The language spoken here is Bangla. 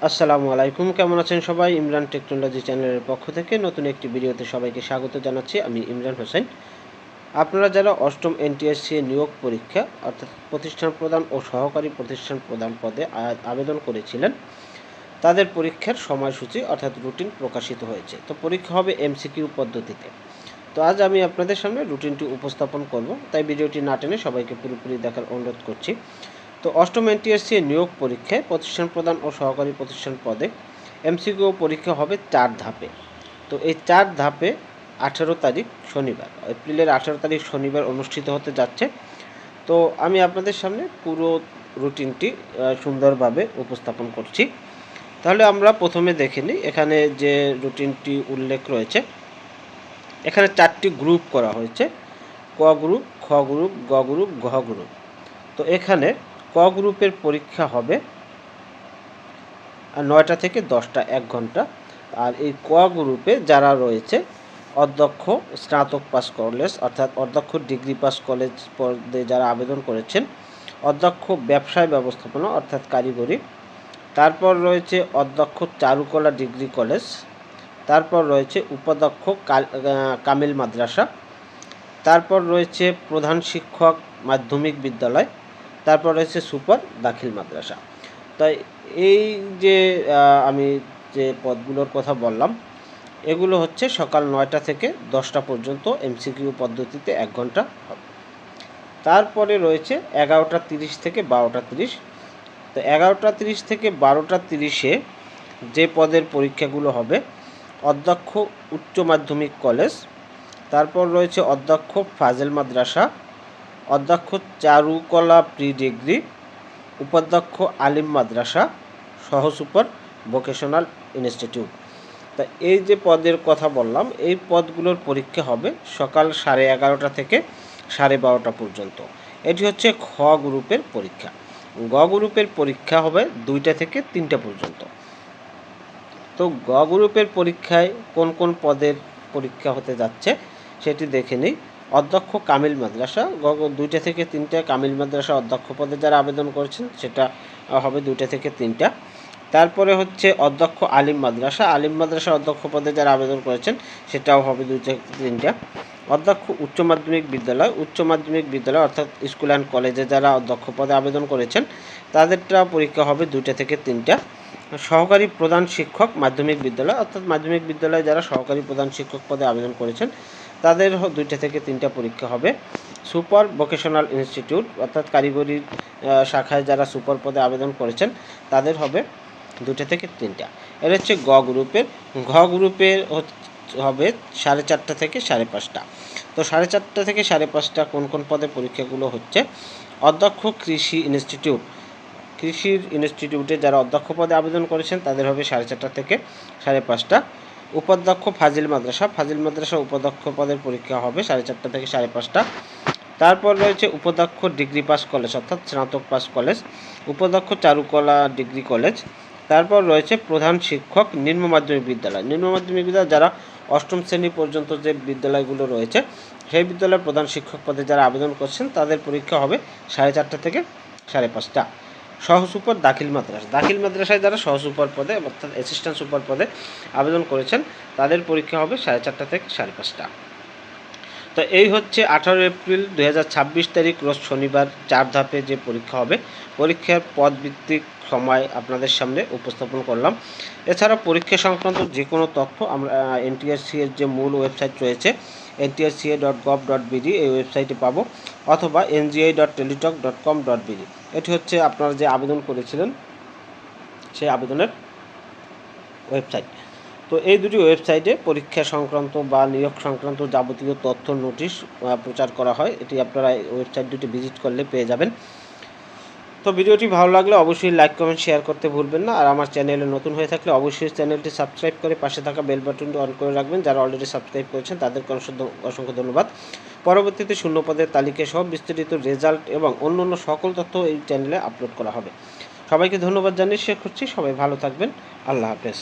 আসসালামু আলাইকুম, কেমন আছেন সবাই? ইমরান টেকনোলজি চ্যানেলের পক্ষ থেকে নতুন একটি ভিডিওতে সবাইকে স্বাগত জানাচ্ছি। আমি ইমরান হোসেন। আপনারা যারা অষ্টম এনটিএসসি নিয়োগ পরীক্ষা অর্থাৎ প্রতিষ্ঠান প্রদান ও সহকারী প্রতিষ্ঠান প্রদান পদে আবেদন করেছিলেন, তাদের পরীক্ষার সময়সূচি অর্থাৎ রুটিন প্রকাশিত হয়েছে। তো পরীক্ষা হবে এমসিকিউ পদ্ধতিতে। তো আজ আমি আপনাদের সামনে রুটিনটি উপস্থাপন করব, তাই ভিডিওটি না টেনে সবাইকে পুরোপুরি দেখার অনুরোধ করছি। তো অষ্টম এনটিএসসি নিয়োগ পরীক্ষায় প্রতিষ্ঠান প্রদান ও সহকারী প্রতিষ্ঠান পদে এমসিকিউ পরীক্ষা হবে 4 ধাপে। তো এই 4 ধাপে 18 তারিখ শনিবার, এপ্রিলের 18 তারিখ শনিবার অনুষ্ঠিত হতে যাচ্ছে। তো আমি আপনাদের সামনে পুরো রুটিনটি সুন্দরভাবে উপস্থাপন করছি। তাহলে আমরা প্রথমে দেখে নিই এখানে যে রুটিনটি উল্লেখ রয়েছে। এখানে 4টি গ্রুপ করা হয়েছে: ক গ্রুপ, খ গ্রুপ, গ গ্রুপ, ঘ গ্রুপ। তো এখানে ক গ্রুপের পরীক্ষা হবে 9টা থেকে 10টা, 1 ঘন্টা। আর এই ক গ্রুপে যারা রয়েছে অধ্যক্ষ স্নাতক পাস কলেজ অর্থাৎ অধ্যক্ষ ডিগ্রি পাস কলেজ পদে যারা আবেদন করেছেন, অধ্যক্ষ ব্যবসায় ব্যবস্থাপনা অর্থাৎ কারিগরি, তারপর রয়েছে অধ্যক্ষ চারুকলা ডিগ্রি কলেজ, তারপর রয়েছে উপাধ্যক্ষ কামিল মাদ্রাসা, তারপর রয়েছে প্রধান শিক্ষক মাধ্যমিক বিদ্যালয়, তারপর রয়েছে সুপার দাখিল মাদ্রাসা। তাই এই যে আমি যে পদগুলোর কথা বললাম, এগুলো হচ্ছে সকাল 9টা থেকে 10টা পর্যন্ত এমসিকিউ পদ্ধতিতে 1 ঘন্টা হবে। তারপরে রয়েছে 11টা 30 থেকে 12টা 30। তো 11টা 30 থেকে 12টা 30-এ যে পদের পরীক্ষাগুলো হবে: অধ্যক্ষ উচ্চ মাধ্যমিক কলেজ, তারপর রয়েছে অধ্যক্ষ ফাজেল মাদ্রাসা, অধ্যক্ষ চারুকলা প্রি ডিগ্রি, উপাধ্যক্ষ আলিম মাদ্রাসা, সহসুপার ভোকেশনাল ইনস্টিটিউট। তা এই যে পদের কথা বললাম, এই পদগুলোর পরীক্ষা হবে সকাল 11:30 থেকে 12:30 পর্যন্ত। এটি হচ্ছে খ গ্রুপের পরীক্ষা। গ গ্রুপের পরীক্ষা হবে 2টা থেকে 3টা পর্যন্ত। তো গ গ্রুপের পরীক্ষায় কোন কোন পদের পরীক্ষা হতে যাচ্ছে সেটি দেখে নিই। অধ্যক্ষ কামিল মাদ্রাসা, 2টা থেকে 3টা কামিল মাদ্রাসা অধ্যক্ষ পদে যারা আবেদন করেছেন সেটা হবে 2টা থেকে 3টা। তারপরে হচ্ছে অধ্যক্ষ আলিম মাদ্রাসা, আলিম মাদ্রাসা অধ্যক্ষ পদে যারা আবেদন করেছেন সেটাও হবে 2 থেকে 3টা। অধ্যক্ষ উচ্চ মাধ্যমিক বিদ্যালয়, উচ্চ মাধ্যমিক বিদ্যালয় অর্থাৎ স্কুল অ্যান্ড কলেজে যারা অধ্যক্ষ পদে আবেদন করেছেন তাদেরটা পরীক্ষা হবে 2টা থেকে 3টা। সহকারী প্রধান শিক্ষক মাধ্যমিক বিদ্যালয় অর্থাৎ মাধ্যমিক বিদ্যালয়ে যারা সহকারী প্রধান শিক্ষক পদে আবেদন করেছেন তাদের 2টা থেকে 3টা পরীক্ষা হবে। সুপার ভোকেশনাল ইনস্টিটিউট অর্থাৎ কারিগরি শাখায় যারা সুপার পদে আবেদন করেছেন তাদের হবে 2টা থেকে 3টা। এর হচ্ছে গ গ্রুপের। ঘ গ্রুপের হবে 4:30 থেকে 5:30। তো 4:30 থেকে 5:30 কোন কোন পদে পরীক্ষাগুলো হচ্ছে: অধ্যক্ষ কৃষি ইনস্টিটিউট, কৃষির ইনস্টিটিউটে যারা অধ্যক্ষ পদে আবেদন করেছেন তাদের হবে 4:30 থেকে 5:30। উপাধ্যক্ষ ফাজিল মাদ্রাসা, ফাজিল মাদ্রাসা উপাধ্যক্ষ পদের পরীক্ষা হবে 4:30 থেকে 5:30। তারপর রয়েছে উপাধ্যক্ষ ডিগ্রি পাস কলেজ অর্থাৎ স্নাতক পাস কলেজ, উপাধ্যক্ষ চারুকলা ডিগ্রি কলেজ। তারপর রয়েছে প্রধান শিক্ষক নিম্ন মাধ্যমিক বিদ্যালয়, নিম্ন মাধ্যমিক বিদ্যালয় যারা 8ম শ্রেণী পর্যন্ত যে বিদ্যালয়গুলো রয়েছে সেই বিদ্যালয়ের প্রধান শিক্ষক পদে যারা আবেদন করছেন তাদের পরীক্ষা হবে 4:30 থেকে 5:30। সহসুপার দাখিল মাদ্রাসা, দাখিল মাদ্রাসায় যারা সহসুপার পদে অর্থাৎ অ্যাসিস্ট্যান্ট সুপার পদে আবেদন করেছেন তাদের পরীক্ষা হবে 4:30 থেকে 5:30। তো এই হচ্ছে 18 এপ্রিল 2026 তারিখ রোজ শনিবার 4 ধাপে যে পরীক্ষা হবে। পরীক্ষার পদভিত্তিক সময় আপনাদের সামনে উপস্থাপন করলাম। এছাড়া পরীক্ষা সংক্রান্ত যে কোনো তথ্য আমরা এনটিআরসি এর যে মূল ওয়েবসাইট রয়েছে ntrca.gov.bd এই ওয়েবসাইটে পাবো, অথবা ngi.teletalk.com.bd এটি হচ্ছে আপনারা যে আবেদন করেছিলেন সেই আবেদনের ওয়েবসাইট। তো এই দুটি ওয়েবসাইটে পরীক্ষা সংক্রান্ত বা নিয়োগ সংক্রান্ত যাবতীয় তথ্য নোটিশ প্রচার করা হয়। এটি আপনারা ওয়েবসাইট দুটি ভিজিট করলে পেয়ে যাবেন। তো ভিডিওটি ভালো লাগলে অবশ্যই লাইক কমেন্ট শেয়ার করতে ভুলবেন না। আর আমার চ্যানেলে নতুন হয়ে থাকলে অবশ্যই চ্যানেলটি সাবস্ক্রাইব করে পাশে থাকা বেল বাটনটি অন করে রাখবেন। যারা অলরেডি সাবস্ক্রাইব করেছেন তাদেরকে অসংখ্য ধন্যবাদ। পরবর্তীতে শূন্য পদের তালিকা সহ বিস্তারিত রেজাল্ট এবং অন্যান্য সকল তথ্য এই চ্যানেলে আপলোড করা হবে। সবাইকে ধন্যবাদ জানিয়ে শেষ করছি। সবাই ভালো থাকবেন। আল্লাহ হাফেজ।